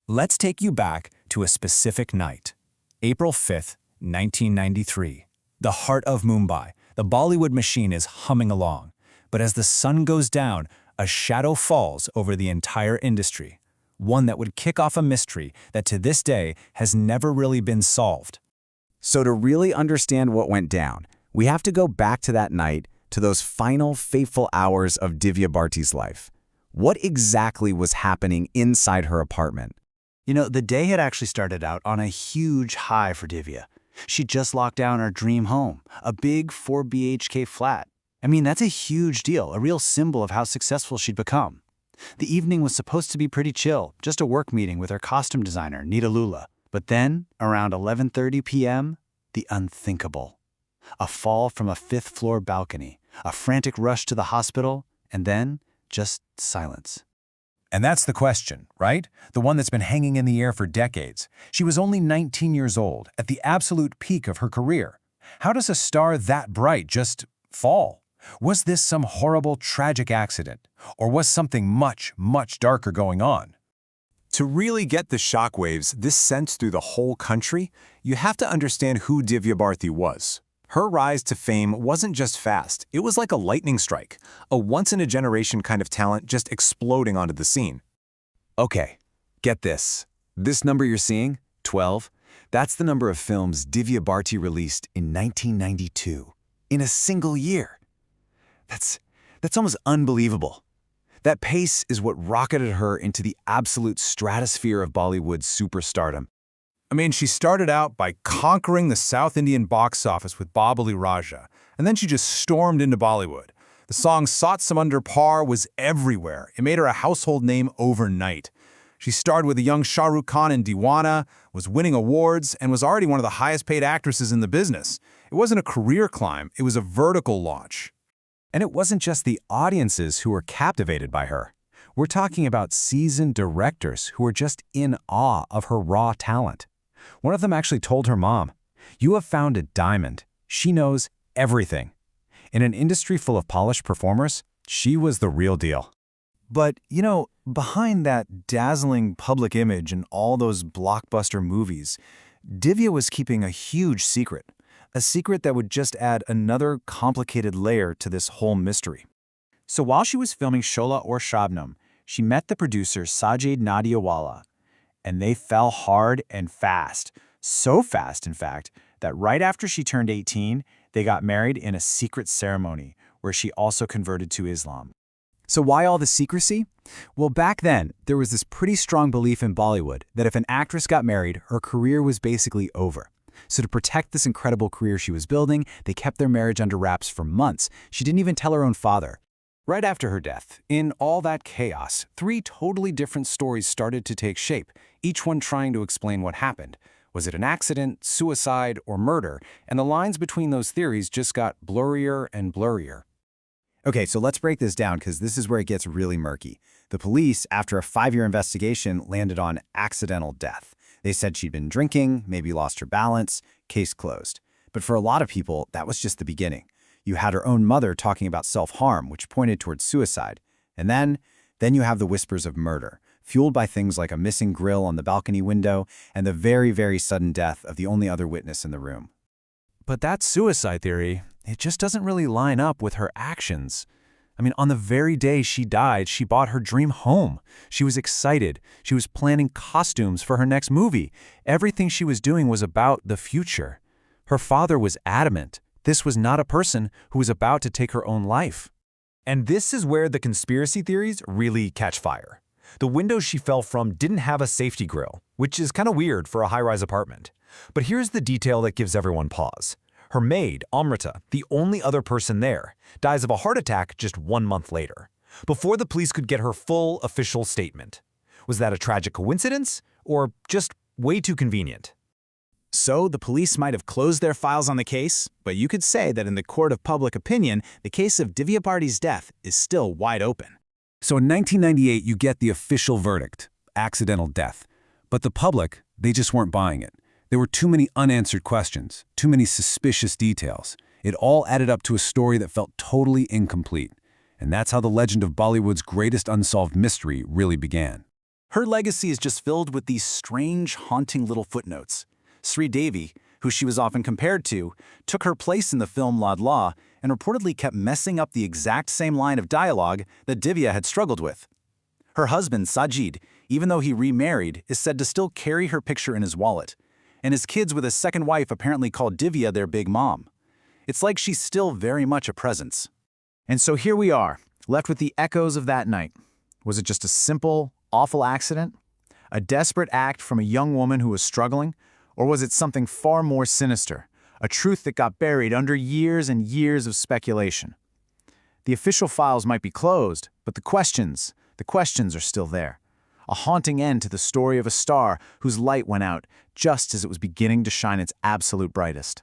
Let's take you back to a specific night, April 5th, 1993. The heart of Mumbai, the Bollywood machine is humming along. But as the sun goes down, a shadow falls over the entire industry, one that would kick off a mystery that to this day has never really been solved. So to really understand what went down, we have to go back to that night, to those final fateful hours of Divya Bharti's life. What exactly was happening inside her apartment? The day had actually started out on a huge high for Divya. She just locked down her dream home, a big 4 BHK flat. That's a huge deal, a real symbol of how successful she'd become. The evening was supposed to be pretty chill, just a work meeting with her costume designer, Nita Lula. But then, around 11:30 p.m., the unthinkable. A fall from a 5th-floor balcony, a frantic rush to the hospital, and then just silence. And that's the question, right? The one that's been hanging in the air for decades. She was only 19 years old, at the absolute peak of her career. How does a star that bright just fall? Was this some horrible, tragic accident? Or was something much, much darker going on? To really get the shockwaves this sent through the whole country, you have to understand who Divya Bharti was. Her rise to fame wasn't just fast, it was like a lightning strike, a once-in-a-generation kind of talent just exploding onto the scene. Okay, get this. This number you're seeing, 12, that's the number of films Divya Bharti released in 1992, in a single year. That's almost unbelievable. That pace is what rocketed her into the absolute stratosphere of Bollywood's superstardom. She started out by conquering the South Indian box office with Babali Raja, and then she just stormed into Bollywood. The song Sat Samandar Par was everywhere. It made her a household name overnight. She starred with a young Shah Rukh Khan in Deewana, was winning awards, and was already one of the highest-paid actresses in the business. It wasn't a career climb, it was a vertical launch. And it wasn't just the audiences who were captivated by her. We're talking about seasoned directors who were just in awe of her raw talent. One of them actually told her mom, "You have found a diamond. She knows everything." In an industry full of polished performers, she was the real deal. But, behind that dazzling public image and all those blockbuster movies, Divya was keeping a huge secret. A secret that would just add another complicated layer to this whole mystery. So while she was filming Shola Aur Shabnam, she met the producer Sajid Nadiawala. And they fell hard and fast. So fast, in fact, that right after she turned 18, they got married in a secret ceremony where she also converted to Islam. So why all the secrecy? Well, back then, there was this pretty strong belief in Bollywood that if an actress got married, her career was basically over. So to protect this incredible career she was building, they kept their marriage under wraps for months. She didn't even tell her own father. Right after her death, in all that chaos, 3 totally different stories started to take shape, each one trying to explain what happened. Was it an accident, suicide, or murder? And the lines between those theories just got blurrier and blurrier. Okay, so let's break this down because this is where it gets really murky. The police, after a 5-year investigation, landed on accidental death. They said she'd been drinking, maybe lost her balance, case closed. But for a lot of people, that was just the beginning. You had her own mother talking about self-harm, which pointed towards suicide. And then you have the whispers of murder, fueled by things like a missing grill on the balcony window and the very, very sudden death of the only other witness in the room. But that suicide theory, it just doesn't really line up with her actions. On the very day she died, she bought her dream home. She was excited. She was planning costumes for her next movie. Everything she was doing was about the future. Her father was adamant. This was not a person who was about to take her own life. And this is where the conspiracy theories really catch fire. The window she fell from didn't have a safety grill, which is kind of weird for a high-rise apartment. But here's the detail that gives everyone pause. Her maid, Amrita, the only other person there, dies of a heart attack just 1 month later, before the police could get her full official statement. Was that a tragic coincidence, or just way too convenient? So the police might have closed their files on the case, but you could say that in the court of public opinion, the case of Divya Bharti's death is still wide open. So in 1998, you get the official verdict, accidental death. But the public, they just weren't buying it. There were too many unanswered questions, too many suspicious details. It all added up to a story that felt totally incomplete. And that's how the legend of Bollywood's greatest unsolved mystery really began. Her legacy is just filled with these strange, haunting little footnotes. Sri Devi, who she was often compared to, took her place in the film Law Law and reportedly kept messing up the exact same line of dialogue that Divya had struggled with. Her husband, Sajid, even though he remarried, is said to still carry her picture in his wallet, and his kids with a second wife apparently call Divya their big mom. It's like she's still very much a presence. And so here we are, left with the echoes of that night. Was it just a simple, awful accident? A desperate act from a young woman who was struggling? Or was it something far more sinister? A truth that got buried under years and years of speculation? The official files might be closed, but the questions are still there. A haunting end to the story of a star whose light went out just as it was beginning to shine its absolute brightest.